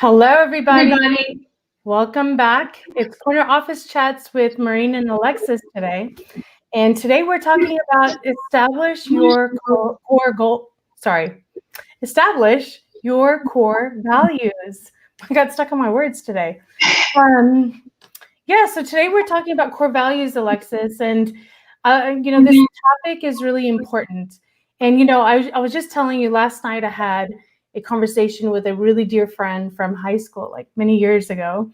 Hello, everybody. Everybody. Welcome back. It's Corner Office Chats with Maureen and Alexis today. And today we're talking about establish your core values. I got stuck on my words today. So today we're talking about core values, Alexis, and this topic is really important. And I was just telling you last night I had a conversation with a really dear friend from high school, like many years ago,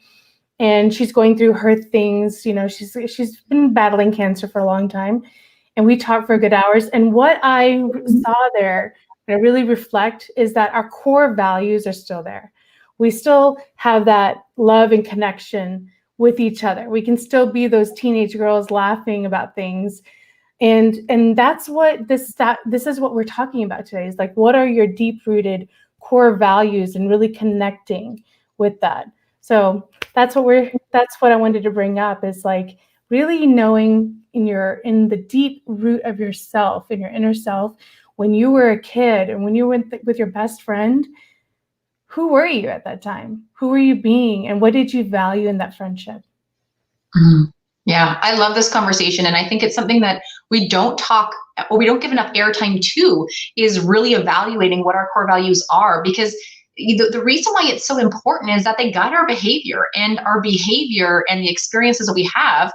and she's going through her things. She's been battling cancer for a long time, and we talked for good hours. And what I saw there, and I really reflect, is that our core values are still there. We still have that love and connection with each other. We can still be those teenage girls laughing about things. And that's what this is what we're talking about today, is like, what are your deep-rooted core values, and really connecting with that. So that's what I wanted to bring up, is like really knowing in the deep root of yourself, in your inner self, when you were a kid and when you went with your best friend, who were you at that time? Who were you being, and what did you value in that friendship? Yeah, I love this conversation. And I think it's something that we don't talk, or we don't give enough airtime to, is really evaluating what our core values are. Because the reason why it's so important is that they guide our behavior, and our behavior and the experiences that we have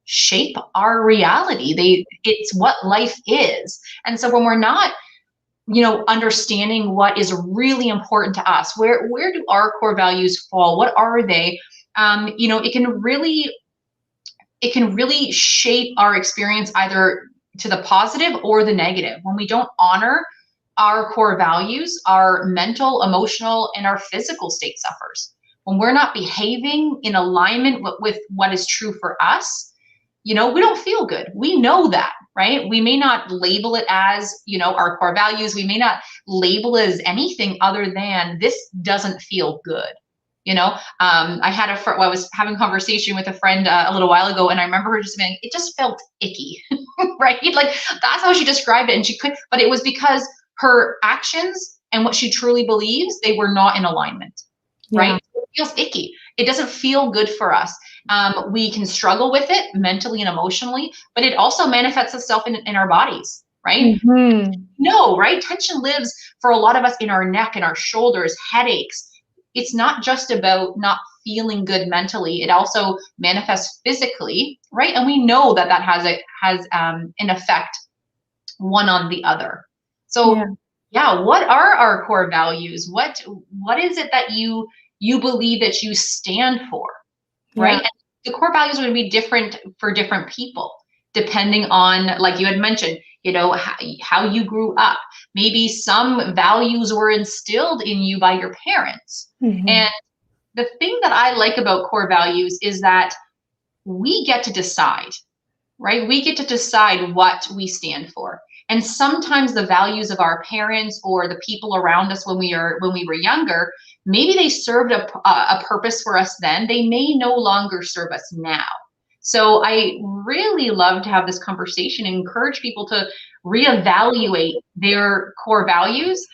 shape our reality. It's what life is. And so when we're not understanding what is really important to us, where do our core values fall, what are they, it can really shape our experience, either to the positive or the negative. When we don't honor our core values, our mental, emotional, and our physical state suffers. When we're not behaving in alignment with what is true for us, we don't feel good. We know that, right? We may not label it as, our core values. We may not label it as anything other than, this doesn't feel good. I was having a conversation with a friend a little while ago, and I remember her just saying, it just felt icky, right? Like, that's how she described it. And but it was because her actions and what she truly believes, they were not in alignment, right? It feels icky. It doesn't feel good for us. We can struggle with it mentally and emotionally, but it also manifests itself in our bodies, right? No, right? Tension lives for a lot of us in our neck and our shoulders, headaches. It's not just about not feeling good mentally. It also manifests physically, right? And we know that has an effect one on the other. So yeah, what are our core values? What is it that you believe that you stand for, right? And the core values are going to be different for different people, depending on, like you had mentioned, how you grew up. Maybe some values were instilled in you by your parents. And the thing that I like about core values is that we get to decide, right? We get to decide what we stand for. And sometimes the values of our parents or the people around us when we were younger, maybe they served a purpose for us then. They may no longer serve us now. So I really love to have this conversation and encourage people to reevaluate their core values,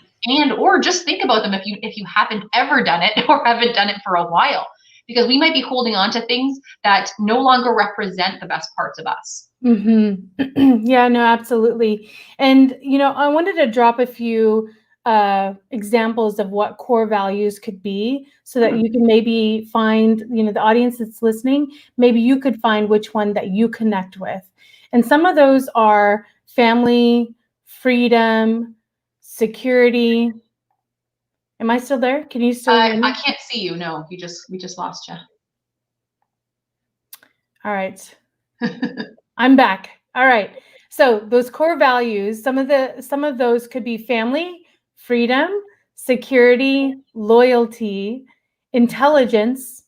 or just think about them if you haven't ever done it or haven't done it for a while, because we might be holding on to things that no longer represent the best parts of us. Yeah, no, absolutely. And I wanted to drop a few examples of what core values could be, so that you can maybe find, the audience that's listening, maybe you could find which one that you connect with. And some of those are family, freedom, security. Am I still there? Can you still hear me? I can't see you. No, we just lost you. All right. I'm back. All right. So those core values, some of those could be family, freedom, security, loyalty, intelligence,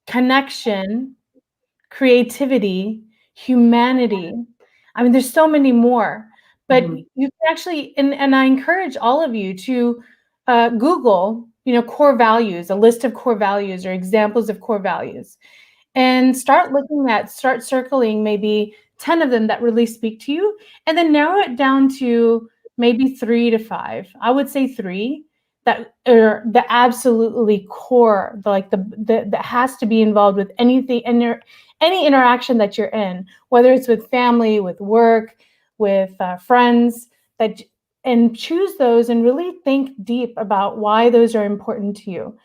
connection, creativity, humanity. I mean, there's so many more, but you can actually, and I encourage all of you to Google, core values, a list of core values or examples of core values, and start circling maybe 10 of them that really speak to you, and then narrow it down to maybe 3 to 5. I would say 3 that are the absolutely core, that has to be involved with anything, any interaction that you're in, whether it's with family, with work, with friends, that and choose those and really think deep about why those are important to you.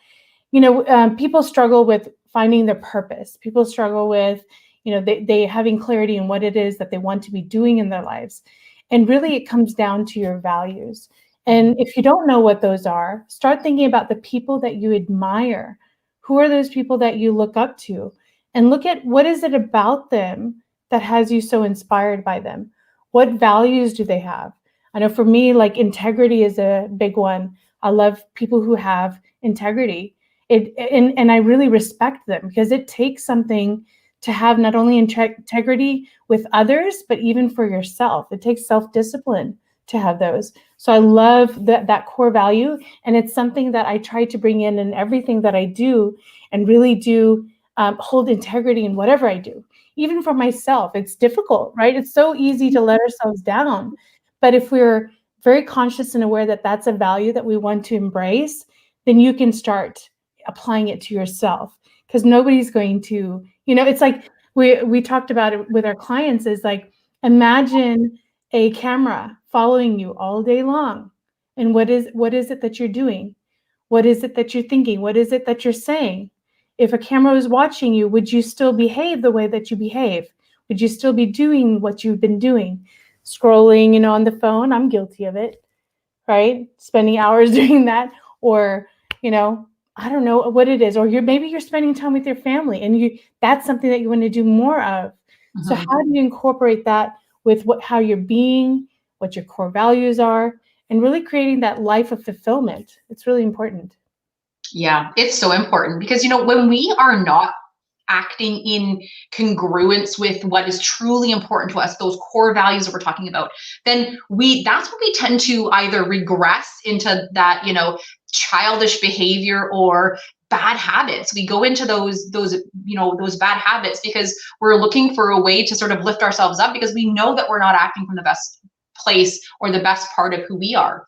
People struggle with finding their purpose. People struggle with, they having clarity in what it is that they want to be doing in their lives. And really it comes down to your values. And if you don't know what those are, start thinking about the people that you admire. Who are those people that you look up to? And look at what is it about them that has you so inspired by them? What values do they have? I know for me, like integrity is a big one. I love people who have integrity. And I really respect them because it takes something to have not only integrity with others, but even for yourself. It takes self-discipline to have those. So I love that core value. And it's something that I try to bring in everything that I do, and really do hold integrity in whatever I do. Even for myself, it's difficult, right? It's so easy to let ourselves down. But if we're very conscious and aware that that's a value that we want to embrace, then you can start applying it to yourself, because nobody's going to, it's like we talked about it with our clients, is like, imagine a camera following you all day long. And what is it that you're doing? What is it that you're thinking? What is it that you're saying? If a camera was watching you, would you still behave the way that you behave? Would you still be doing what you've been doing? Scrolling, on the phone. I'm guilty of it, right? Spending hours doing that, or, I don't know what it is, or maybe you're spending time with your family, and that's something that you want to do more of. Mm-hmm. So how do you incorporate that with how you're being, what your core values are, and really creating that life of fulfillment? It's really important. Yeah, it's so important, because, when we are not acting in congruence with what is truly important to us, those core values that we're talking about, then that's when we tend to either regress into that, childish behavior or bad habits. We go into those bad habits because we're looking for a way to sort of lift ourselves up, because we know that we're not acting from the best place or the best part of who we are.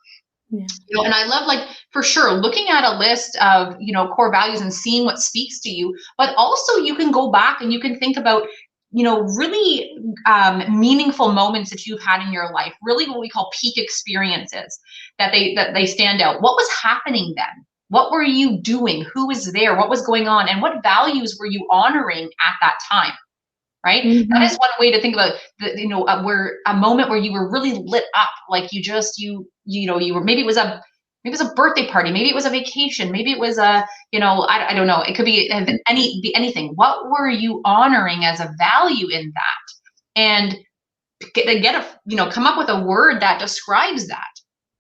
Yeah. And I love, like, for sure, looking at a list of, core values and seeing what speaks to you, but also you can go back and you can think about, really meaningful moments that you've had in your life, really what we call peak experiences, that they stand out. What was happening then? What were you doing? Who was there? What was going on? And what values were you honoring at that time? Right? Mm-hmm. That is one way to think about where a moment where you were really lit up, like you were, maybe it was a birthday party, maybe it was a vacation, maybe it was I don't know, it could be anything. What were you honoring as a value in that? And come up with a word that describes that,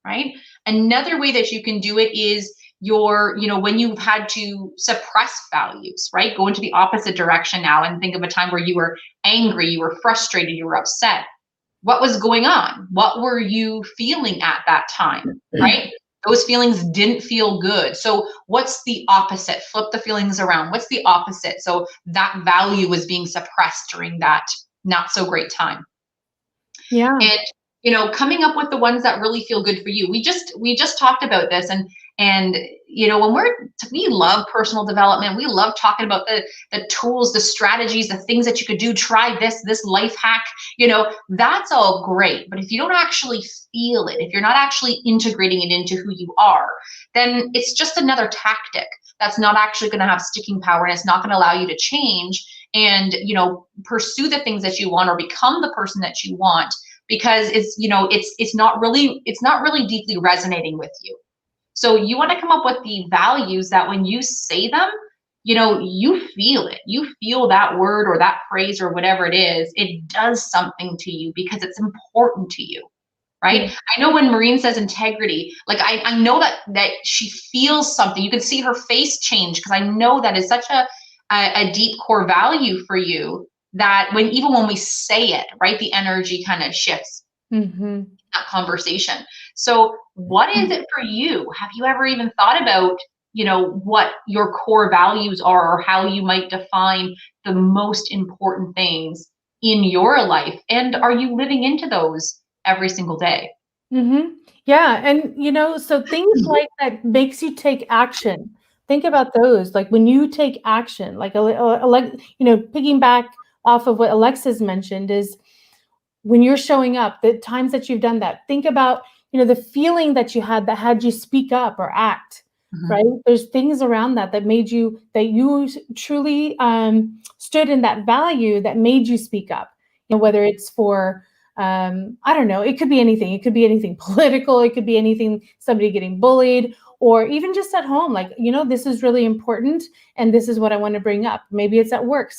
right? Another way that you can do it is when you've had to suppress values, right? Go into the opposite direction now and think of a time where you were angry, you were frustrated, you were upset. What was going on? What were you feeling at that time, right? Those feelings didn't feel good. So what's the opposite? Flip the feelings around. What's the opposite? So that value was being suppressed during that not so great time. Yeah. And coming up with the ones that really feel good for you. We just talked about this, and when we love personal development, we love talking about the tools, the strategies, the things that you could do. Try this life hack. That's all great, but if you don't actually feel it, if you're not actually integrating it into who you are, then it's just another tactic that's not actually going to have sticking power, and it's not going to allow you to change and pursue the things that you want or become the person that you want, because it's not really deeply resonating with you. So you want to come up with the values that when you say them, you feel it. You feel that word or that phrase or whatever it is, it does something to you because it's important to you, right? Yeah. I know when Maureen says integrity, like I know that she feels something. You can see her face change, because I know that is such a deep core value for you, that even when we say it, right, the energy kind of shifts. Mm-hmm. That conversation. So what is it for you? Have you ever even thought about, what your core values are, or how you might define the most important things in your life? And are you living into those every single day? Yeah, and so things like that makes you take action. Think about those. Like when you take action, like piggyback off of what Alexis mentioned is when you're showing up, the times that you've done that. Think about, the feeling that you had that had you speak up or act, right? There's things around that made you that you truly stood in that value that made you speak up. Whether it's for I don't know, it could be anything. It could be anything political. It could be anything, somebody getting bullied, or even just at home. Like, this is really important, and this is what I want to bring up. Maybe it's at work,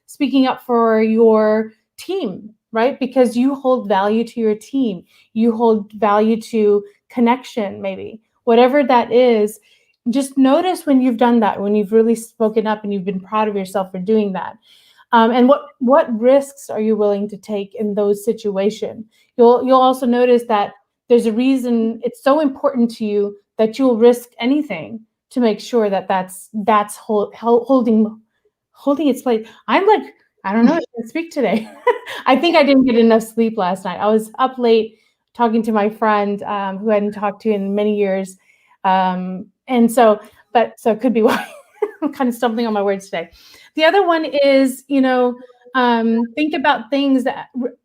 speaking up for your team, right? Because you hold value to your team. You hold value to connection, maybe. Whatever that is, just notice when you've done that, when you've really spoken up and you've been proud of yourself for doing that. And what risks are you willing to take in those situations? You'll also notice that there's a reason it's so important to you that you'll risk anything to make sure that that's holding its place. I'm like, I don't know, I can't speak today. I think I didn't get enough sleep last night. I was up late talking to my friend who I hadn't talked to in many years. So it could be why I'm kind of stumbling on my words today. The other one is, think about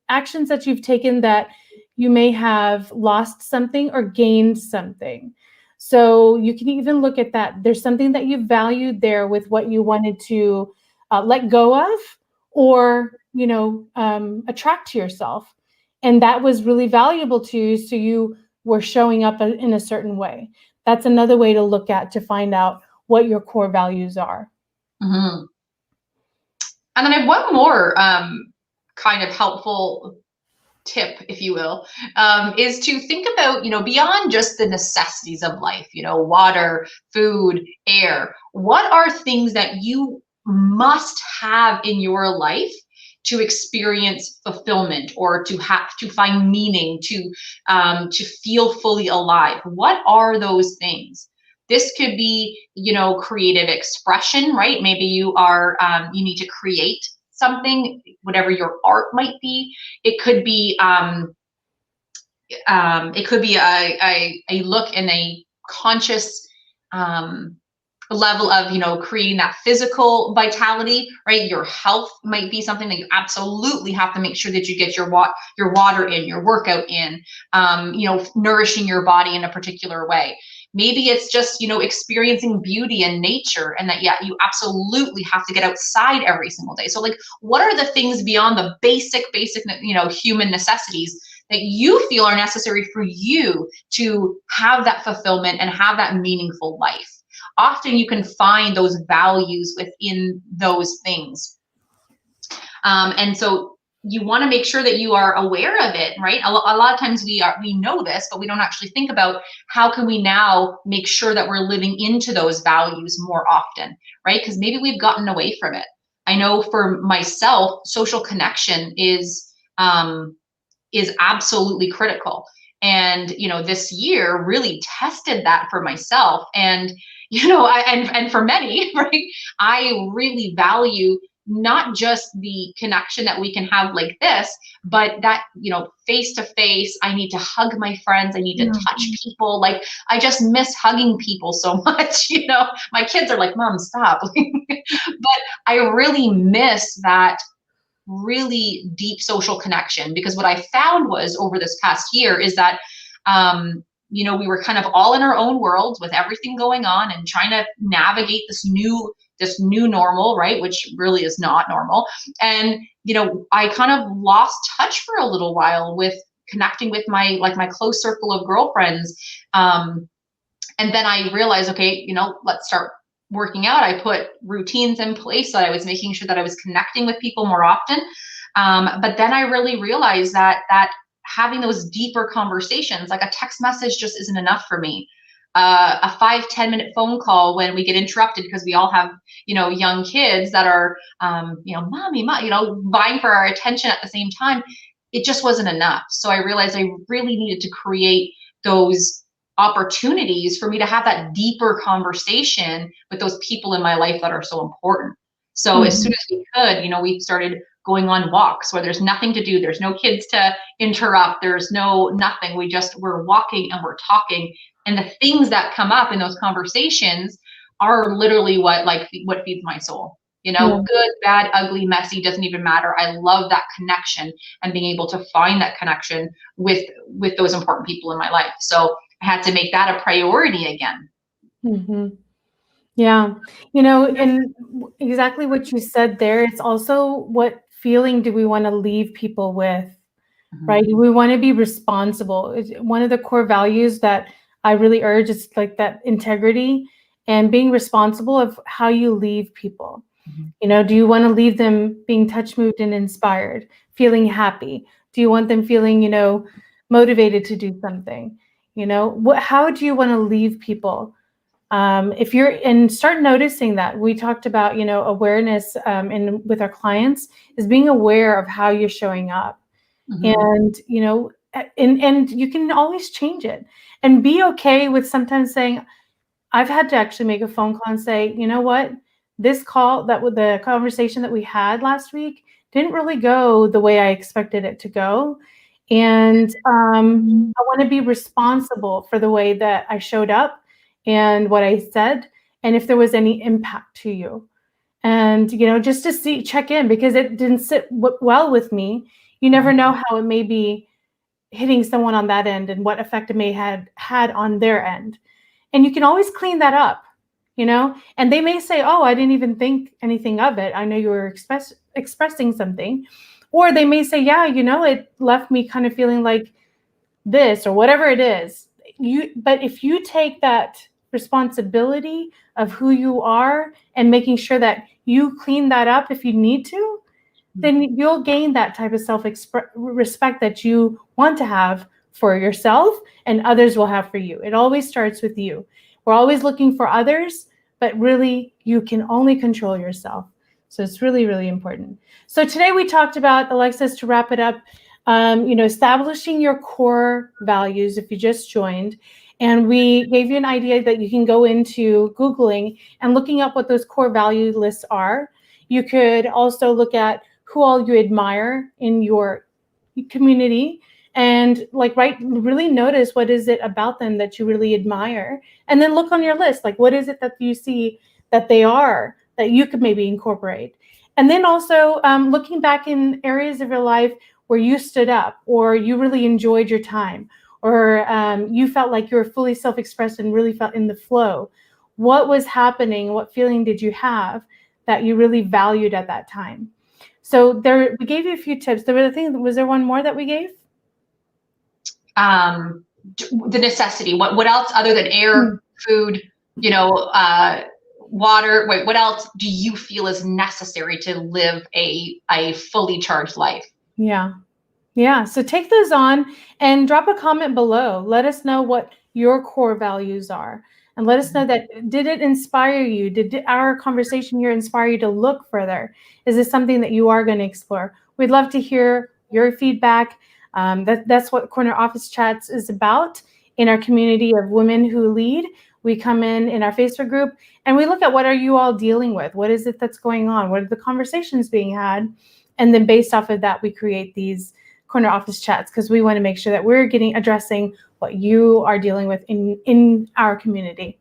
actions that you've taken that you may have lost something or gained something. So you can even look at that. There's something that you valued there with what you wanted to let go of, or attract to yourself, and that was really valuable to you, so you were showing up in a certain way. That's another way to look at, to find out what your core values are. And then I have one more kind of helpful tip, if you will, is to think about, beyond just the necessities of life, water, food, air. What are things that you must have in your life to experience fulfillment, or to find meaning, to feel fully alive? What are those things? This could be, creative expression, right? Maybe you need to create something, whatever your art might be. It could be a look in a conscious level of, creating that physical vitality, right? Your health might be something that you absolutely have to make sure that you get your water in, your workout in, nourishing your body in a particular way. Maybe it's just, experiencing beauty in nature, and that, you absolutely have to get outside every single day. So like, what are the things beyond the basic, human necessities that you feel are necessary for you to have that fulfillment and have that meaningful life? Often you can find those values within those things. And so you want to make sure that you are aware of it, right? A lot of times we know this, but we don't actually think about how can we now make sure that we're living into those values more often, right? Because maybe we've gotten away from it. I know for myself, social connection is absolutely critical. And, this year really tested that for myself. And, and for many, right, I really value not just the connection that we can have like this, but that, face to face. I need to hug my friends. I need to touch people. Like, I just miss hugging people so much. My kids are like, Mom, stop. But I really miss that really deep social connection, because what I found was, over this past year, is that we were kind of all in our own worlds with everything going on and trying to navigate this new normal, right? Which really is not normal. And, I kind of lost touch for a little while with connecting with my close circle of girlfriends. And then I realized, okay, let's start working out. I put routines in place, so I was making sure that I was connecting with people more often. But then I really realized that having those deeper conversations, like a text message, just isn't enough for me. A 5-10 minute phone call when we get interrupted because we all have, young kids that are, mommy, vying for our attention at the same time. It just wasn't enough. So I realized I really needed to create those opportunities for me to have that deeper conversation with those people in my life that are so important. So as soon as we could, we started going on walks where there's nothing to do. There's no kids to interrupt. There's nothing. We're walking and we're talking. And the things that come up in those conversations are literally what feeds my soul. You know, Yeah. good, bad, ugly, messy, doesn't even matter. I love that connection and being able to find that connection with those important people in my life. So I had to make that a priority again. Mm-hmm. Yeah. You know, and exactly what you said there, it's also what feeling do we want to leave people with, right? We want to be responsible. One of the core values that I really urge is like that integrity and being responsible of how you leave people. You know, do you want to leave them being touch moved and inspired, feeling happy? Do you want them feeling, you know, motivated to do something? You know, how do you want to leave people? If you're and start noticing that. We talked about, you know, awareness in with our clients is being aware of how you're showing up. And, you know, and you can always change it and be okay with sometimes saying, I've had to actually make a phone call and say, you know what, this call that with the conversation that we had last week didn't really go the way I expected it to go. And I want to be responsible for the way that I showed up and what I said, and if there was any impact to you. And, you know, just to check in because it didn't sit well with me. You never know how it may be hitting someone on that end and what effect it may had on their end. And you can always clean that up, you know, and they may say, oh, I didn't even think anything of it. I know you were expressing something. Or they may say, yeah, you know, it left me kind of feeling like this or whatever it is. But if you take that responsibility of who you are and making sure that you clean that up if you need to, then you'll gain that type of self-respect that you want to have for yourself and others will have for you. It always starts with you. We're always looking for others, but really you can only control yourself. So it's really, really important. So today we talked about, Alexis, to wrap it up, you know, establishing your core values if you just joined. And we gave you an idea that you can go into Googling and looking up what those core value lists are. You could also look at who all you admire in your community and really notice what is it about them that you really admire, and then look on your list, like what is it that you see that they are that you could maybe incorporate. And then also looking back in areas of your life where you stood up or you really enjoyed your time or you felt like you were fully self-expressed and really felt in the flow. What was happening? What feeling did you have that you really valued at that time? So we gave you a few tips. Was there one more that we gave? The necessity. What else other than air, food, you know, water? Wait, what else do you feel is necessary to live a fully charged life? Yeah. Yeah. So take those on and drop a comment below. Let us know what your core values are. And let us know that, did it inspire you? Did our conversation here inspire you to look further? Is this something that you are going to explore? We'd love to hear your feedback. That's what Corner Office Chats is about in our community of women who lead. We come in our Facebook group and we look at what are you all dealing with? What is it that's going on? What are the conversations being had? And then based off of that, we create these Corner Office Chats because we want to make sure that we're addressing what you are dealing with in our community.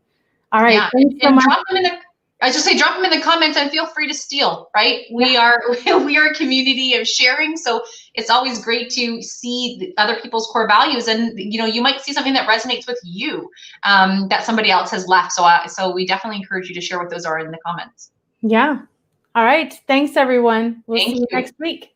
All right. Yeah. And drop them in the, I just say drop them in the comments and feel free to steal, right? We are a community of sharing. So it's always great to see other people's core values, and you know, you might see something that resonates with you that somebody else has left. So we definitely encourage you to share what those are in the comments. Yeah. All right. Thanks, everyone. We'll see you next week.